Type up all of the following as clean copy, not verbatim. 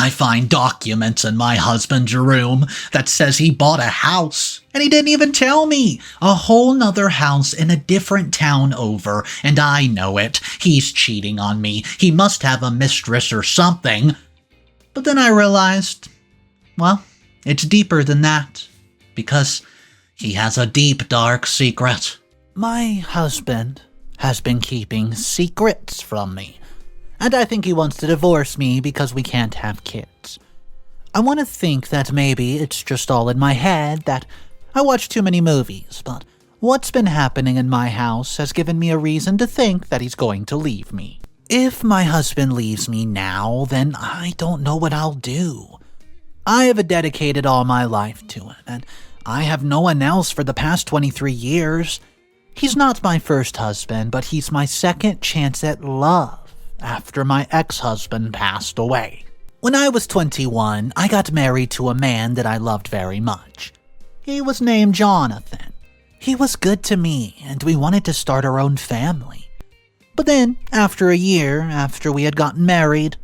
I find documents in my husband's room that says he bought a house, and he didn't even tell me. A whole nother house in a different town over, and I know it. He's cheating on me. He must have a mistress or something. But then I realized, well, it's deeper than that, because he has a deep, dark secret. My husband has been keeping secrets from me. And I think he wants to divorce me because we can't have kids. I want to think that maybe it's just all in my head, that I watch too many movies, but what's been happening in my house has given me a reason to think that he's going to leave me. If my husband leaves me now, then I don't know what I'll do. I have dedicated all my life to it, and I have no one else for the past 23 years. He's not my first husband, but he's my second chance at love after my ex-husband passed away. When I was 21, I got married to a man that I loved very much. He was named Jonathan. He was good to me, and we wanted to start our own family. But then, after a year after we had gotten married,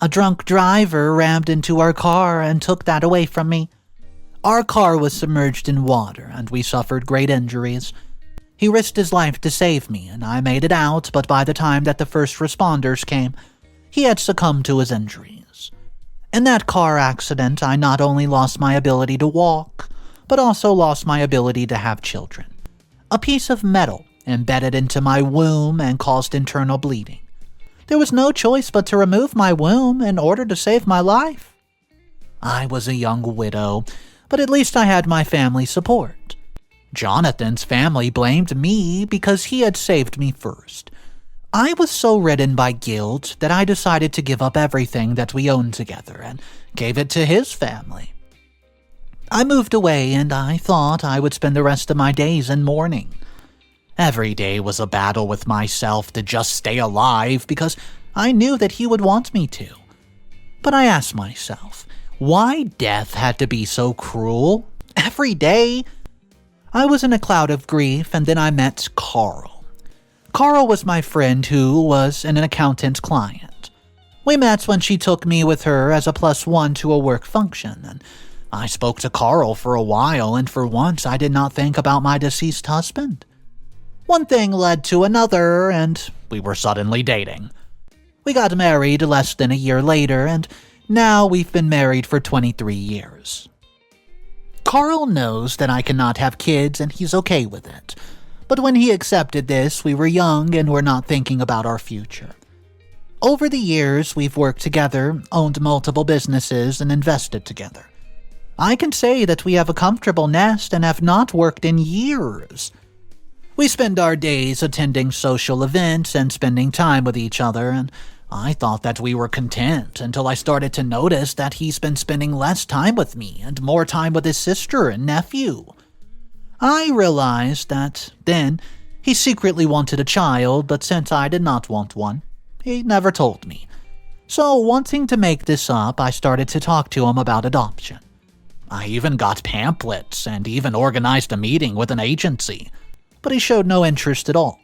a drunk driver rammed into our car and took that away from me. Our car was submerged in water, and we suffered great injuries. He risked his life to save me, and I made it out, but by the time that the first responders came, he had succumbed to his injuries. In that car accident, I not only lost my ability to walk, but also lost my ability to have children. A piece of metal embedded into my womb and caused internal bleeding. There was no choice but to remove my womb in order to save my life. I was a young widow, but at least I had my family support. Jonathan's family blamed me because he had saved me first. I was so ridden by guilt that I decided to give up everything that we owned together and gave it to his family. I moved away, and I thought I would spend the rest of my days in mourning. Every day was a battle with myself to just stay alive because I knew that he would want me to. But I asked myself, why death had to be so cruel? Every day? I was in a cloud of grief, and then I met Carl. Carl was my friend who was an accountant's client. We met when she took me with her as a +1 to a work function, and I spoke to Carl for a while, and for once I did not think about my deceased husband. One thing led to another, and we were suddenly dating. We got married less than a year later, and now we've been married for 23 years. Carl knows that I cannot have kids, and he's okay with it. But when he accepted this, we were young and were not thinking about our future. Over the years, we've worked together, owned multiple businesses, and invested together. I can say that we have a comfortable nest and have not worked in years. We spend our days attending social events and spending time with each other, and I thought that we were content until I started to notice that he's been spending less time with me and more time with his sister and nephew. I realized that then he secretly wanted a child, but since I did not want one, he never told me. So, wanting to make this up, I started to talk to him about adoption. I even got pamphlets and even organized a meeting with an agency, but he showed no interest at all.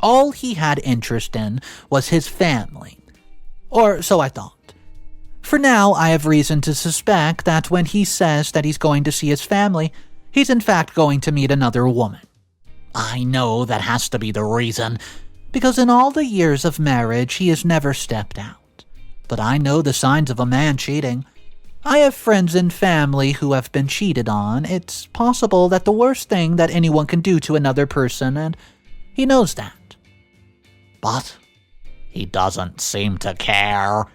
All he had interest in was his family. Or so I thought. For now, I have reason to suspect that when he says that he's going to see his family, he's in fact going to meet another woman. I know that has to be the reason, because in all the years of marriage, he has never stepped out. But I know the signs of a man cheating. I have friends and family who have been cheated on. It's possible that the worst thing that anyone can do to another person, and he knows that. But he doesn't seem to care.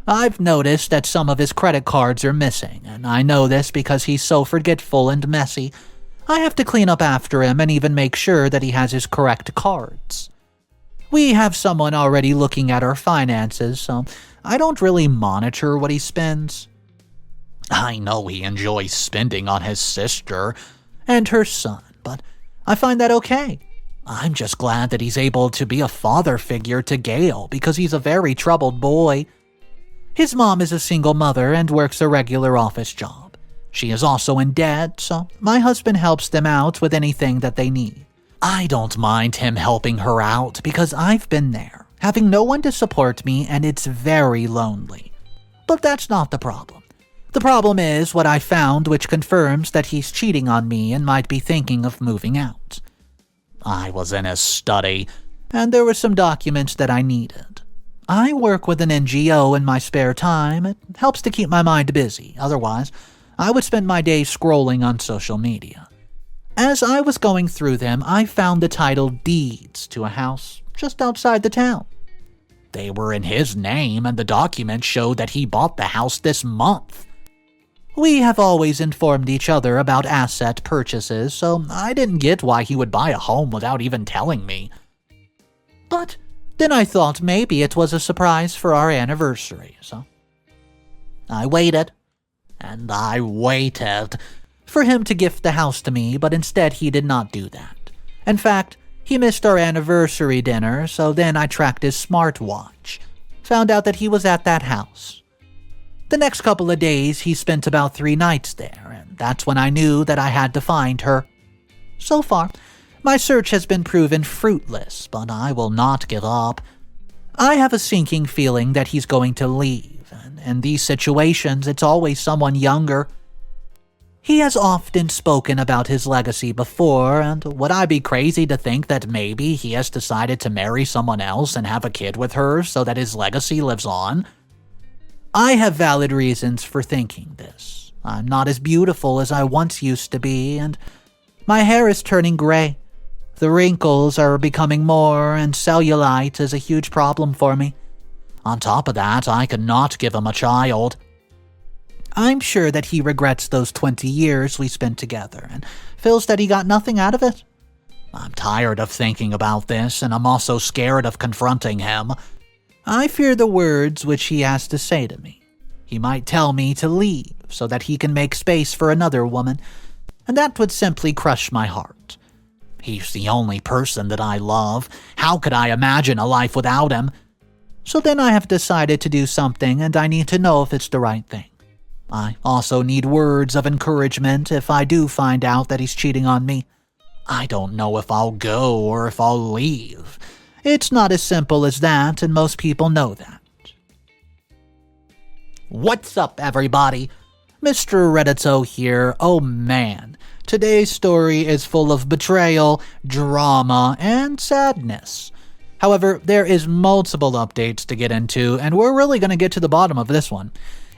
I've noticed that some of his credit cards are missing, and I know this because he's so forgetful and messy. I have to clean up after him and even make sure that he has his correct cards. We have someone already looking at our finances, so I don't really monitor what he spends. I know he enjoys spending on his sister and her son, but I find that okay. I'm just glad that he's able to be a father figure to Gale because he's a very troubled boy. His mom is a single mother and works a regular office job. She is also in debt, so my husband helps them out with anything that they need. I don't mind him helping her out because I've been there, having no one to support me, and it's very lonely. But that's not the problem. The problem is what I found, which confirms that he's cheating on me and might be thinking of moving out. I was in his study, and there were some documents that I needed. I work with an NGO in my spare time. It helps to keep my mind busy. Otherwise, I would spend my days scrolling on social media. As I was going through them, I found the title Deeds to a house just outside the town. They were in his name, and the documents showed that he bought the house this month. We have always informed each other about asset purchases, so I didn't get why he would buy a home without even telling me. But then I thought maybe it was a surprise for our anniversary, so I waited, and I waited for him to gift the house to me, but instead he did not do that. In fact, he missed our anniversary dinner, so then I tracked his smartwatch, found out that he was at that house. The next couple of days, he spent about 3 nights there, and that's when I knew that I had to find her. So far, my search has been proven fruitless, but I will not give up. I have a sinking feeling that he's going to leave, and in these situations, it's always someone younger. He has often spoken about his legacy before, and would I be crazy to think that maybe he has decided to marry someone else and have a kid with her so that his legacy lives on? I have valid reasons for thinking this. I'm not as beautiful as I once used to be, and my hair is turning gray. The wrinkles are becoming more, and cellulite is a huge problem for me. On top of that, I could not give him a child. I'm sure that he regrets those 20 years we spent together, and feels that he got nothing out of it. I'm tired of thinking about this, and I'm also scared of confronting him. I fear the words which he has to say to me. He might tell me to leave so that he can make space for another woman, and that would simply crush my heart. He's the only person that I love. How could I imagine a life without him? So then I have decided to do something, and I need to know if it's the right thing. I also need words of encouragement if I do find out that he's cheating on me. I don't know if I'll go or if I'll leave. It's not as simple as that, and most people know that. What's up, everybody? Mr. Reddito here. Oh man, today's story is full of betrayal, drama, and sadness. However, there is multiple updates to get into, and we're really going to get to the bottom of this one.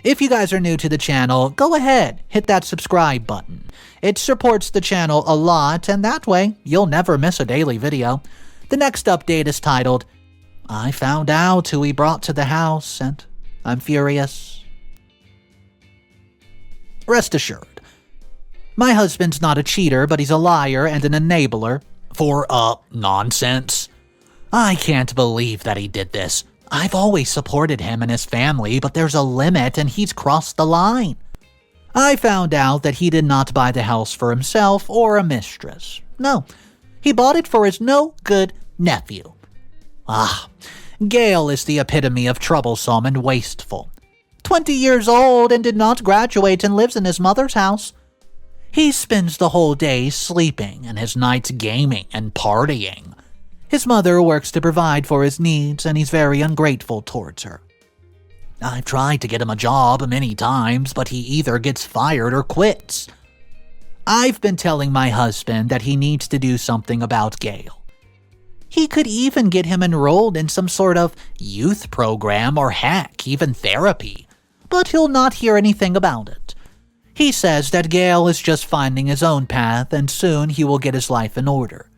If you guys are new to the channel, go ahead, hit that subscribe button. It supports the channel a lot, and that way, you'll never miss a daily video. The next update is titled, I found out who he brought to the house, and I'm furious. Rest assured, my husband's not a cheater, but he's a liar and an enabler for, nonsense. I can't believe that he did this. I've always supported him and his family, but there's a limit and he's crossed the line. I found out that he did not buy the house for himself or a mistress. No, he bought it for his no-good nephew. Gale is the epitome of troublesome and wasteful. 20 years old and did not graduate and lives in his mother's house. He spends the whole day sleeping and his nights gaming and partying. His mother works to provide for his needs, and he's very ungrateful towards her. I've tried to get him a job many times, but he either gets fired or quits. I've been telling my husband that he needs to do something about Gale. He could even get him enrolled in some sort of youth program or heck, even therapy, but he'll not hear anything about it. He says that Gale is just finding his own path, and soon he will get his life in order.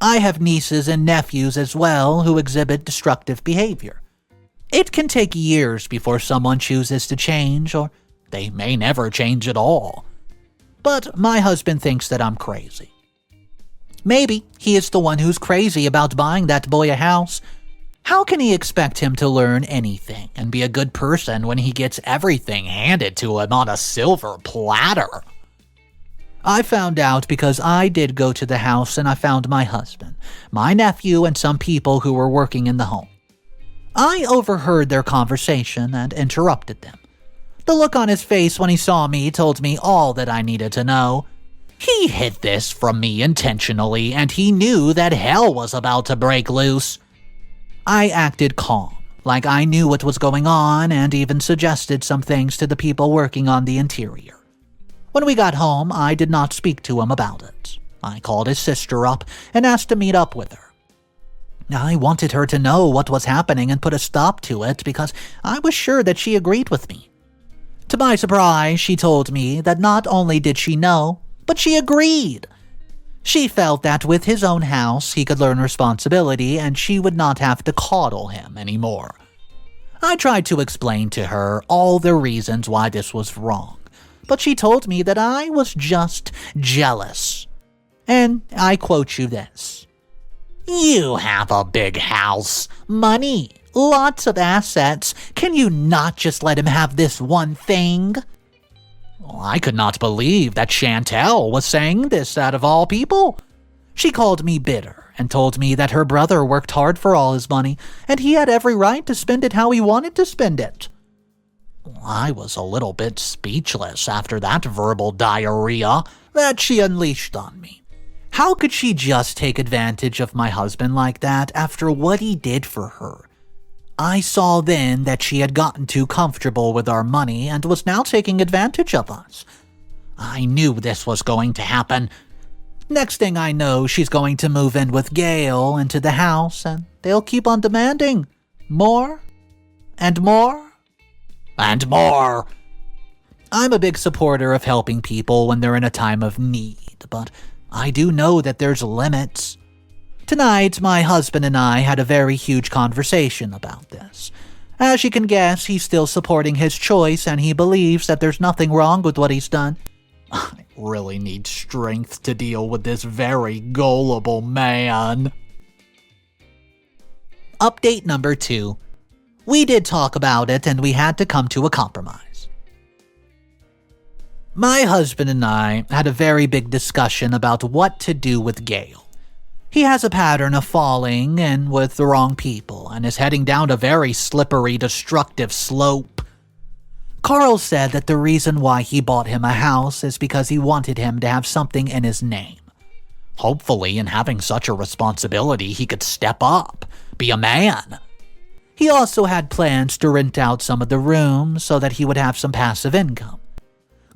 I have nieces and nephews as well who exhibit destructive behavior. It can take years before someone chooses to change, or they may never change at all. But my husband thinks that I'm crazy. Maybe he is the one who's crazy about buying that boy a house. How can he expect him to learn anything and be a good person when he gets everything handed to him on a silver platter? I found out because I did go to the house and I found my husband, my nephew, and some people who were working in the home. I overheard their conversation and interrupted them. The look on his face when he saw me told me all that I needed to know. He hid this from me intentionally, and he knew that hell was about to break loose. I acted calm, like I knew what was going on and even suggested some things to the people working on the interior. When we got home, I did not speak to him about it. I called his sister up and asked to meet up with her. I wanted her to know what was happening and put a stop to it because I was sure that she agreed with me. To my surprise, she told me that not only did she know, but she agreed. She felt that with his own house, he could learn responsibility and she would not have to coddle him anymore. I tried to explain to her all the reasons why this was wrong, but she told me that I was just jealous. And I quote you this: "You have a big house, money, lots of assets. Can you not just let him have this one thing?" Well, I could not believe that Chantel was saying this out of all people. She called me bitter and told me that her brother worked hard for all his money and he had every right to spend it how he wanted to spend it. I was a little bit speechless after that verbal diarrhea that she unleashed on me. How could she just take advantage of my husband like that after what he did for her? I saw then that she had gotten too comfortable with our money and was now taking advantage of us. I knew this was going to happen. Next thing I know, she's going to move in with Gale into the house and they'll keep on demanding more and more and more. I'm a big supporter of helping people when they're in a time of need, but I do know that there's limits. Tonight, my husband and I had a very huge conversation about this. As you can guess, he's still supporting his choice and he believes that there's nothing wrong with what he's done. I really need strength to deal with this very gullible man. Update number 2. We did talk about it and we had to come to a compromise. My husband and I had a very big discussion about what to do with Gale. He has a pattern of falling in with the wrong people and is heading down a very slippery, destructive slope. Carl said that the reason why he bought him a house is because he wanted him to have something in his name. Hopefully, in having such a responsibility, he could step up, be a man. He also had plans to rent out some of the rooms so that he would have some passive income.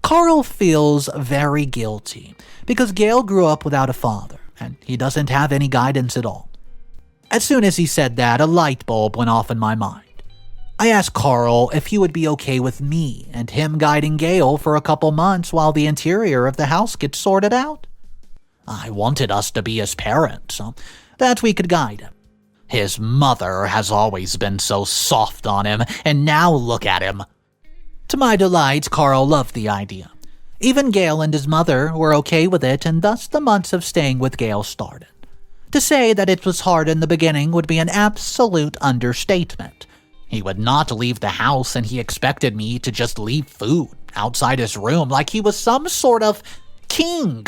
Carl feels very guilty because Gale grew up without a father and he doesn't have any guidance at all. As soon as he said that, a light bulb went off in my mind. I asked Carl if he would be okay with me and him guiding Gale for a couple months while the interior of the house gets sorted out. I wanted us to be his parents so that we could guide him. His mother has always been so soft on him, and now look at him. To my delight, Carl loved the idea. Even Gale and his mother were okay with it, and thus the months of staying with Gale started. To say that it was hard in the beginning would be an absolute understatement. He would not leave the house, and he expected me to just leave food outside his room like he was some sort of king.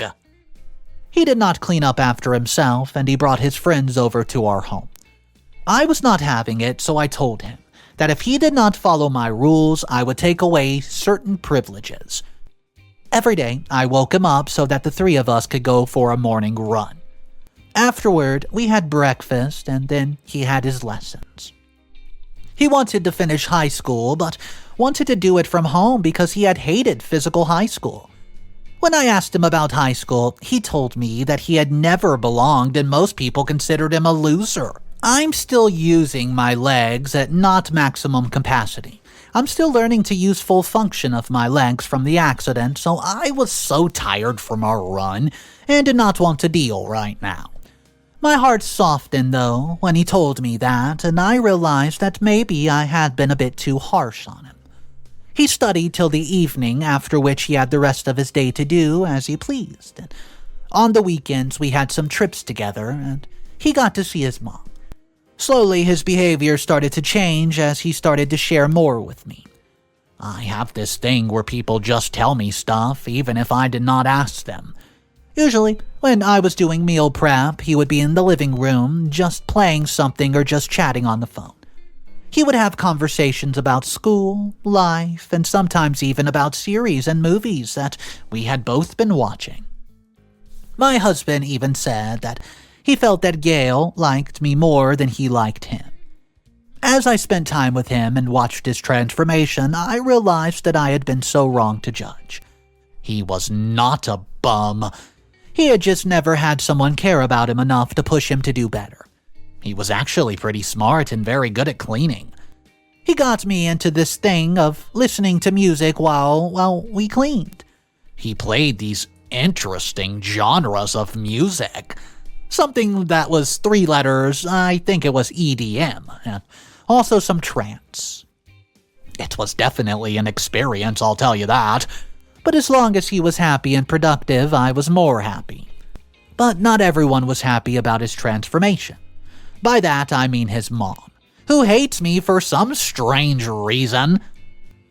He did not clean up after himself, and he brought his friends over to our home. I was not having it, so I told him that if he did not follow my rules, I would take away certain privileges. Every day, I woke him up so that the three of us could go for a morning run. Afterward, we had breakfast, and then he had his lessons. He wanted to finish high school, but wanted to do it from home because he had hated physical high school. When I asked him about high school, he told me that he had never belonged and most people considered him a loser. I'm still using my legs at not maximum capacity. I'm still learning to use full function of my legs from the accident, so I was so tired from our run and did not want to deal right now. My heart softened, though, when he told me that, and I realized that maybe I had been a bit too harsh on him. He studied till the evening, after which he had the rest of his day to do as he pleased. And on the weekends, we had some trips together, and he got to see his mom. Slowly, his behavior started to change as he started to share more with me. I have this thing where people just tell me stuff, even if I did not ask them. Usually, when I was doing meal prep, he would be in the living room, just playing something or just chatting on the phone. He would have conversations about school, life, and sometimes even about series and movies that we had both been watching. My husband even said that he felt that Gale liked me more than he liked him. As I spent time with him and watched his transformation, I realized that I had been so wrong to judge. He was not a bum. He had just never had someone care about him enough to push him to do better. He was actually pretty smart and very good at cleaning. He got me into this thing of listening to music while we cleaned. He played these interesting genres of music. Something that was 3 letters, I think it was EDM, and also some trance. It was definitely an experience, I'll tell you that. But as long as he was happy and productive, I was more happy. But not everyone was happy about his transformation. By that, I mean his mom, who hates me for some strange reason.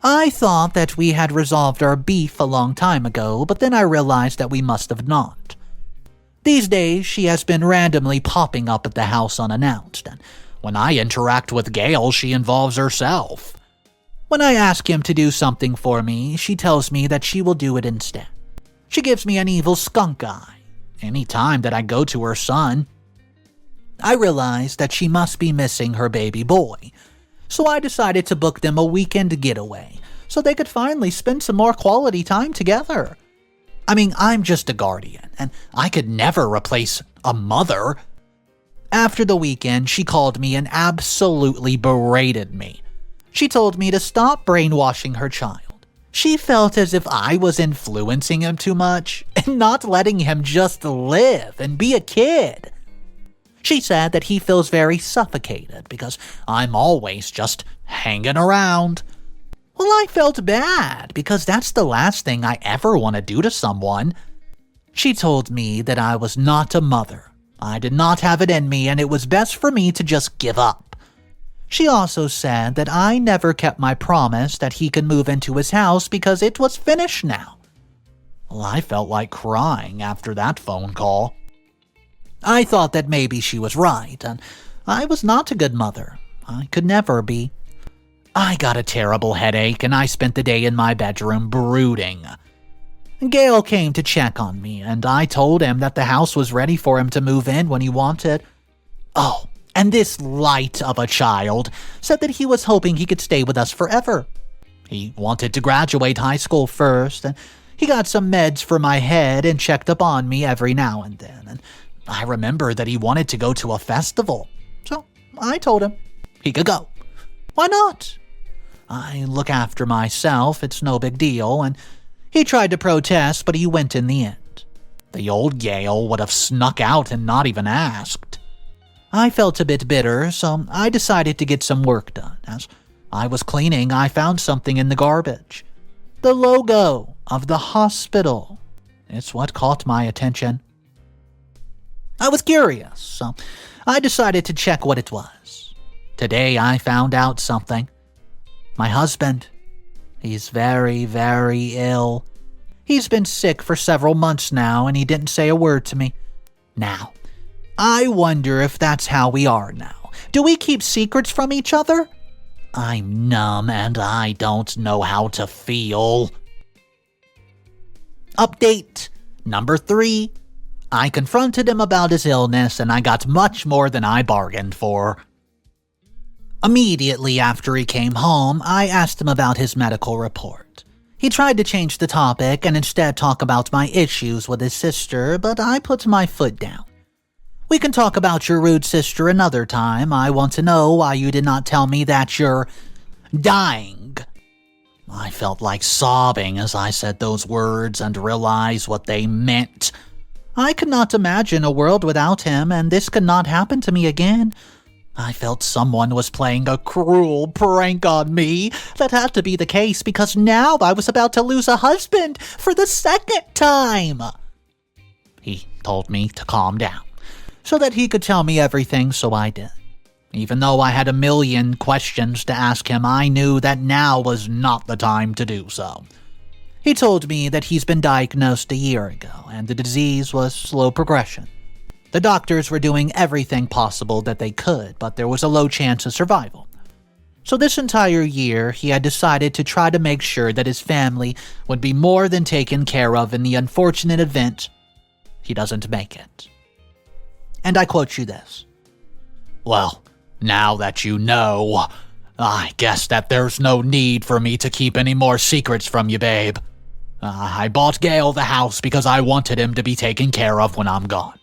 I thought that we had resolved our beef a long time ago, but then I realized that we must have not. These days, she has been randomly popping up at the house unannounced, and when I interact with Gale, she involves herself. When I ask him to do something for me, she tells me that she will do it instead. She gives me an evil skunk eye any time that I go to her son. I realized that she must be missing her baby boy, so I decided to book them a weekend getaway so they could finally spend some more quality time together. I mean, I'm just a guardian, and I could never replace a mother. After the weekend, she called me and absolutely berated me. She told me to stop brainwashing her child. She felt as if I was influencing him too much and not letting him just live and be a kid. She said that he feels very suffocated because I'm always just hanging around. Well, I felt bad because that's the last thing I ever want to do to someone. She told me that I was not a mother. I did not have it in me and it was best for me to just give up. She also said that I never kept my promise that he could move into his house because it was finished now. Well, I felt like crying after that phone call. I thought that maybe she was right, and I was not a good mother. I could never be. I got a terrible headache, and I spent the day in my bedroom brooding. Gale came to check on me, and I told him that the house was ready for him to move in when he wanted. Oh, and this light of a child said that he was hoping he could stay with us forever. He wanted to graduate high school first, and he got some meds for my head and checked up on me every now and then, and I remember that he wanted to go to a festival, so I told him he could go. Why not? I look after myself, it's no big deal, and he tried to protest, but he went in the end. The old Gale would have snuck out and not even asked. I felt a bit bitter, so I decided to get some work done. As I was cleaning, I found something in the garbage. The logo of the hospital. It's what caught my attention. I was curious, so I decided to check what it was. Today I found out something. My husband, he's very, very ill. He's been sick for several months now, and he didn't say a word to me. Now, I wonder if that's how we are now. Do we keep secrets from each other? I'm numb and I don't know how to feel. Update number 3. I confronted him about his illness and I got much more than I bargained for. Immediately after he came home, I asked him about his medical report. He tried to change the topic and instead talk about my issues with his sister, but I put my foot down. We can talk about your rude sister another time. I want to know why you did not tell me that you're dying. I felt like sobbing as I said those words and realized what they meant. I could not imagine a world without him, and this could not happen to me again. I felt someone was playing a cruel prank on me. That had to be the case because now I was about to lose a husband for the second time. He told me to calm down so that he could tell me everything, so I did. Even though I had a million questions to ask him, I knew that now was not the time to do so. He told me that he's been diagnosed a year ago, and the disease was slow progression. The doctors were doing everything possible that they could, but there was a low chance of survival. So this entire year, he had decided to try to make sure that his family would be more than taken care of in the unfortunate event he doesn't make it. And I quote you this. Well, Now that you know, I guess that there's no need for me to keep any more secrets from you, babe. I bought Gale the house because I wanted him to be taken care of when I'm gone.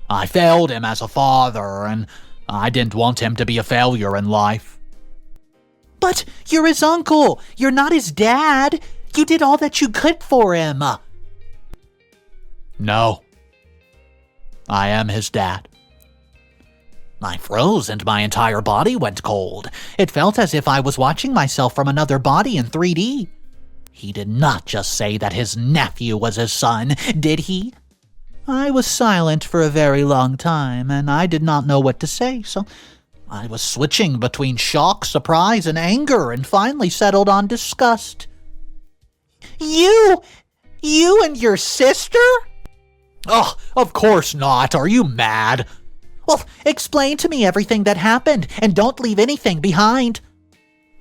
I failed him as a father, and I didn't want him to be a failure in life. But you're his uncle. You're not his dad. You did all that you could for him. No. I am his dad. I froze and my entire body went cold. It felt as if I was watching myself from another body in 3D. He did not just say that his nephew was his son, did he? I was silent for a very long time, and I did not know what to say, so I was switching between shock, surprise, and anger, and finally settled on disgust. You and your sister? Oh, of course not. Are you mad? Well, explain to me everything that happened, and don't leave anything behind.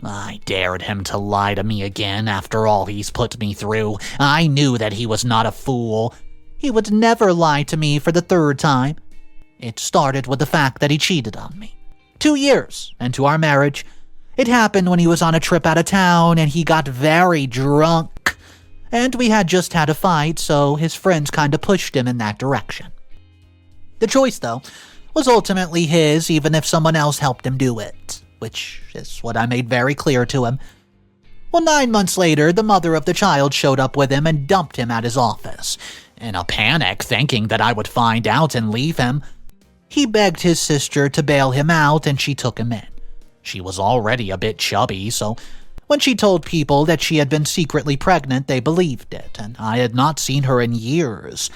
I dared him to lie to me again after all he's put me through. I knew that he was not a fool. He would never lie to me for the third time. It started with the fact that he cheated on me. 2 years into our marriage. It happened when he was on a trip out of town and he got very drunk. And we had just had a fight, so his friends kind of pushed him in that direction. The choice, though, was ultimately his, even if someone else helped him do it, which is what I made very clear to him. Well, 9 months later, the mother of the child showed up with him and dumped him at his office. In a panic, thinking that I would find out and leave him, he begged his sister to bail him out and she took him in. She was already a bit chubby, so when she told people that she had been secretly pregnant, they believed it, and I had not seen her in years.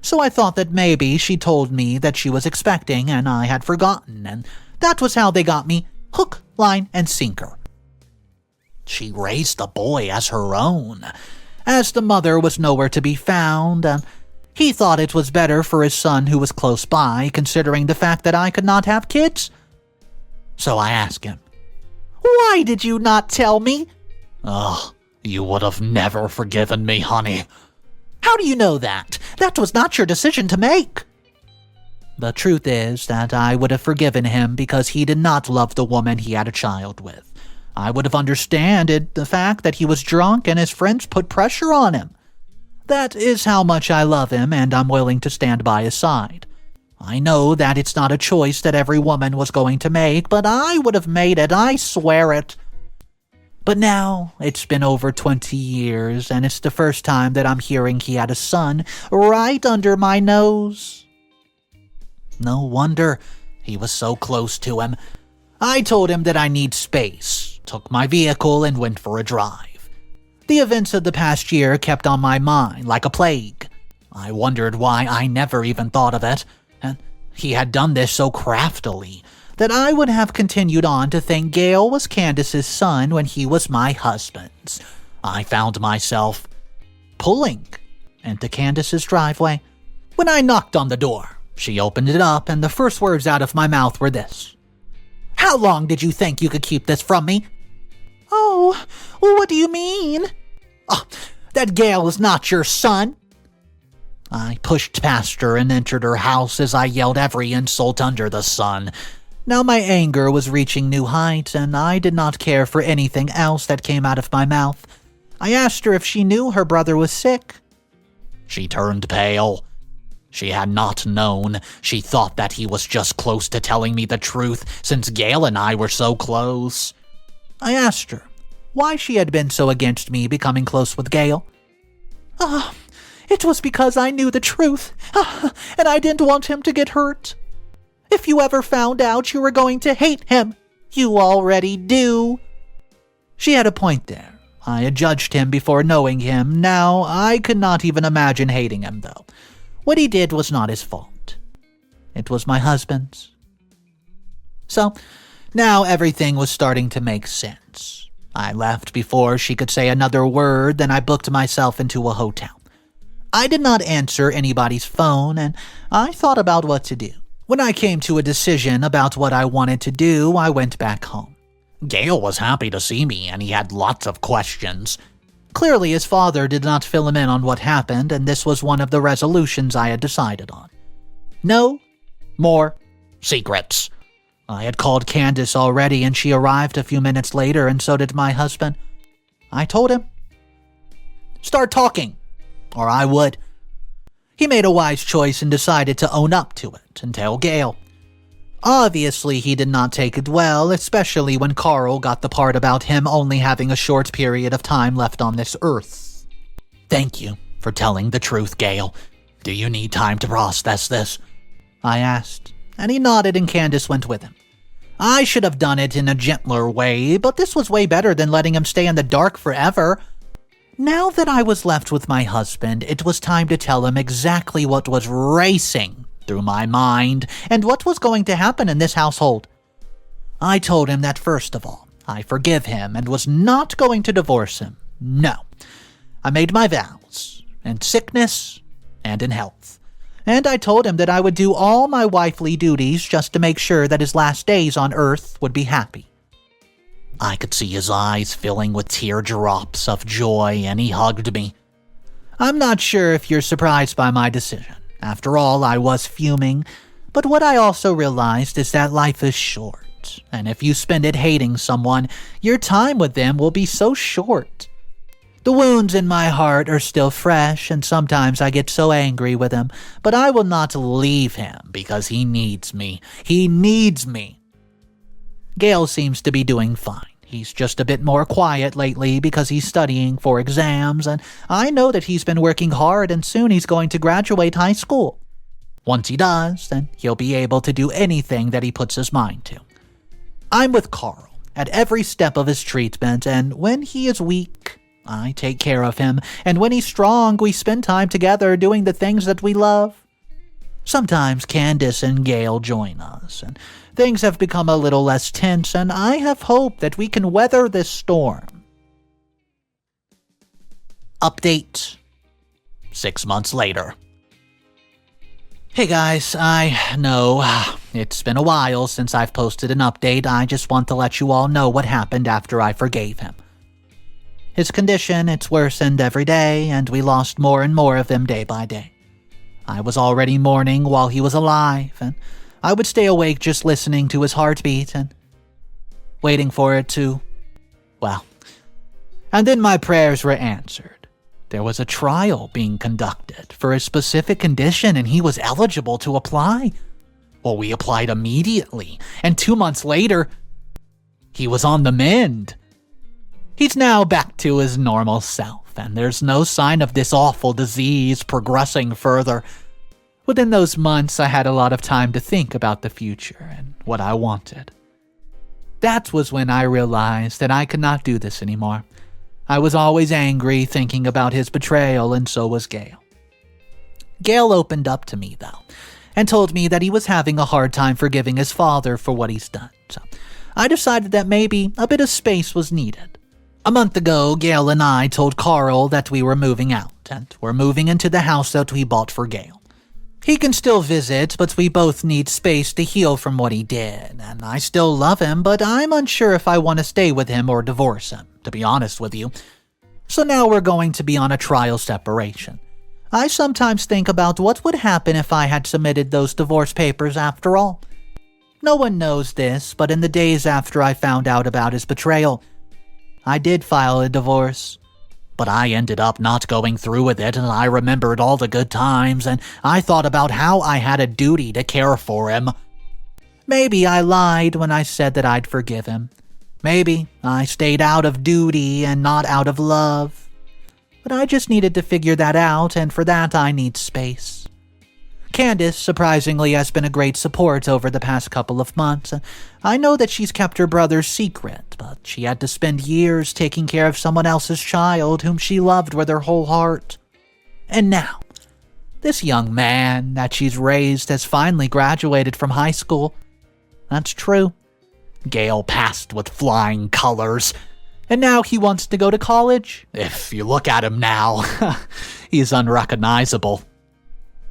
So I thought that maybe she told me that she was expecting and I had forgotten, and that was how they got me hook, line, and sinker. She raised the boy as her own, as the mother was nowhere to be found, and he thought it was better for his son who was close by, considering the fact that I could not have kids. So I asked him, "Why did you not tell me?" "Ugh, you would have never forgiven me, honey." "How do you know that? That was not your decision to make." The truth is that I would have forgiven him because he did not love the woman he had a child with. I would have understood the fact that he was drunk and his friends put pressure on him. That is how much I love him, and I'm willing to stand by his side. I know that it's not a choice that every woman was going to make, but I would have made it, I swear it. But now, it's been over 20 years, and it's the first time that I'm hearing he had a son right under my nose. No wonder he was so close to him. I told him that I need space, took my vehicle, and went for a drive. The events of the past year kept on my mind like a plague. I wondered why I never even thought of it, and he had done this so craftily that I would have continued on to think Gale was Candace's son when he was my husband's. I found myself pulling into Candace's driveway. When I knocked on the door, she opened it up, and the first words out of my mouth were this: "How long did you think you could keep this from me?" "Oh, what do you mean?" "Oh, that Gale is not your son." I pushed past her and entered her house as I yelled every insult under the sun. Now my anger was reaching new heights, and I did not care for anything else that came out of my mouth. I asked her if she knew her brother was sick. She turned pale. She had not known. She thought that he was just close to telling me the truth, since Gale and I were so close. I asked her why she had been so against me becoming close with Gale. It was because I knew the truth, and I didn't want him to get hurt. If you ever found out, you were going to hate him. You already do." She had a point there. I had judged him before knowing him. Now I could not even imagine hating him, though. What he did was not his fault. It was my husband's. So, now everything was starting to make sense. I left before she could say another word, then I booked myself into a hotel. I did not answer anybody's phone, and I thought about what to do. When I came to a decision about what I wanted to do, I went back home. Gale was happy to see me, and he had lots of questions. Clearly, his father did not fill him in on what happened, and this was one of the resolutions I had decided on. No more secrets. I had called Candace already and she arrived a few minutes later and so did my husband. I told him, "Start talking, or I would." He made a wise choice and decided to own up to it and tell Gale. Obviously, he did not take it well, especially when Carl got the part about him only having a short period of time left on this earth. "Thank you for telling the truth, Gale. Do you need time to process this?" I asked, and he nodded and Candace went with him. I should have done it in a gentler way, but this was way better than letting him stay in the dark forever. Now that I was left with my husband, it was time to tell him exactly what was racing through my mind and what was going to happen in this household. I told him that first of all, I forgive him and was not going to divorce him. No. I made my vows, in sickness and in health. And I told him that I would do all my wifely duties just to make sure that his last days on earth would be happy. I could see his eyes filling with teardrops of joy, and he hugged me. I'm not sure if you're surprised by my decision. After all, I was fuming, but what I also realized is that life is short, and if you spend it hating someone, your time with them will be so short. The wounds in my heart are still fresh, and sometimes I get so angry with him, but I will not leave him because he needs me. He needs me. Gale seems to be doing fine. He's just a bit more quiet lately because he's studying for exams, and I know that he's been working hard and soon he's going to graduate high school. Once he does, then he'll be able to do anything that he puts his mind to. I'm with Carl at every step of his treatment, and when he is weak, I take care of him, and when he's strong, we spend time together doing the things that we love. Sometimes Candace and Gale join us, and things have become a little less tense, and I have hope that we can weather this storm. Update. 6 months later. Hey guys, I know it's been a while since I've posted an update. I just want to let you all know what happened after I forgave him. His condition, it's worsened every day, and we lost more and more of him day by day. I was already mourning while he was alive, and I would stay awake just listening to his heartbeat and waiting for it to, well. And then my prayers were answered. There was a trial being conducted for a specific condition, and he was eligible to apply. Well, we applied immediately, and 2 months later, he was on the mend. He's now back to his normal self, and there's no sign of this awful disease progressing further. Within those months, I had a lot of time to think about the future and what I wanted. That was when I realized that I could not do this anymore. I was always angry thinking about his betrayal, and so was Gale. Gale opened up to me, though, and told me that he was having a hard time forgiving his father for what he's done. So I decided that maybe a bit of space was needed. A month ago, Gale and I told Carl that we were moving out, and we're moving into the house that we bought for Gale. He can still visit, but we both need space to heal from what he did, and I still love him, but I'm unsure if I want to stay with him or divorce him, to be honest with you. So now we're going to be on a trial separation. I sometimes think about what would happen if I had submitted those divorce papers after all. No one knows this, but in the days after I found out about his betrayal, I did file a divorce, but I ended up not going through with it, and I remembered all the good times, and I thought about how I had a duty to care for him. Maybe I lied when I said that I'd forgive him. Maybe I stayed out of duty and not out of love. But I just needed to figure that out, and for that I need space. Candace, surprisingly, has been a great support over the past couple of months. I know that she's kept her brother's secret, but she had to spend years taking care of someone else's child whom she loved with her whole heart. And now, this young man that she's raised has finally graduated from high school. That's true. Gale passed with flying colors, and now he wants to go to college. If you look at him now, he's unrecognizable.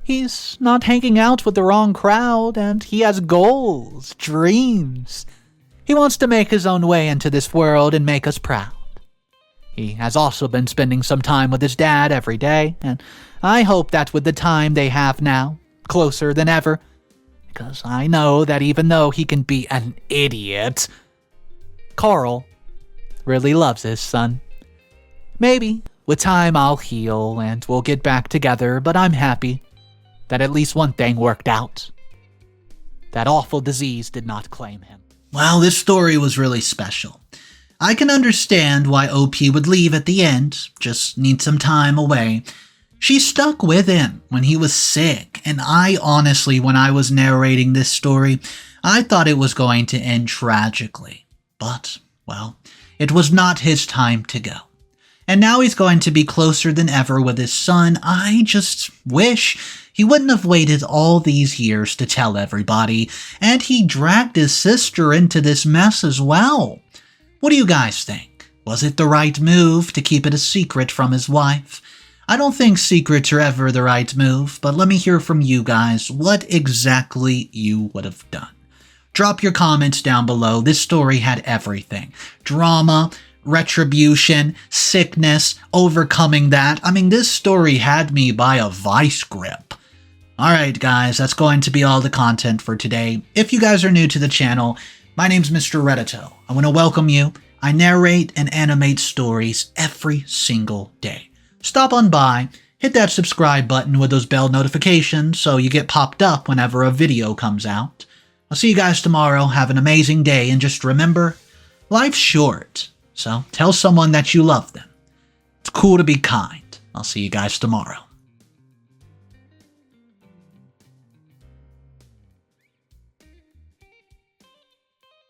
He's not hanging out with the wrong crowd, and he has goals, dreams. He wants to make his own way into this world and make us proud. He has also been spending some time with his dad every day, and I hope that with the time they have now, closer than ever, because I know that even though he can be an idiot, Carl really loves his son. Maybe with time I'll heal and we'll get back together, but I'm happy that at least one thing worked out. That awful disease did not claim him. Well, this story was really special. I can understand why OP would leave at the end, just need some time away. She stuck with him when he was sick, and I honestly, when I was narrating this story, I thought it was going to end tragically. But, well, it was not his time to go. And now he's going to be closer than ever with his son. I just wish he wouldn't have waited all these years to tell everybody, and he dragged his sister into this mess as well. What do you guys think? Was it the right move to keep it a secret from his wife? I don't think secrets are ever the right move, but let me hear from you guys what exactly you would have done. Drop your comments down below. This story had everything. Drama, retribution, sickness, overcoming that. I mean, this story had me by a vice grip. Alright guys, that's going to be all the content for today. If you guys are new to the channel, my name's Mr. Reddito. I want to welcome you. I narrate and animate stories every single day. Stop on by, hit that subscribe button with those bell notifications so you get popped up whenever a video comes out. I'll see you guys tomorrow. Have an amazing day, and just remember, life's short, so tell someone that you love them. It's cool to be kind. I'll see you guys tomorrow.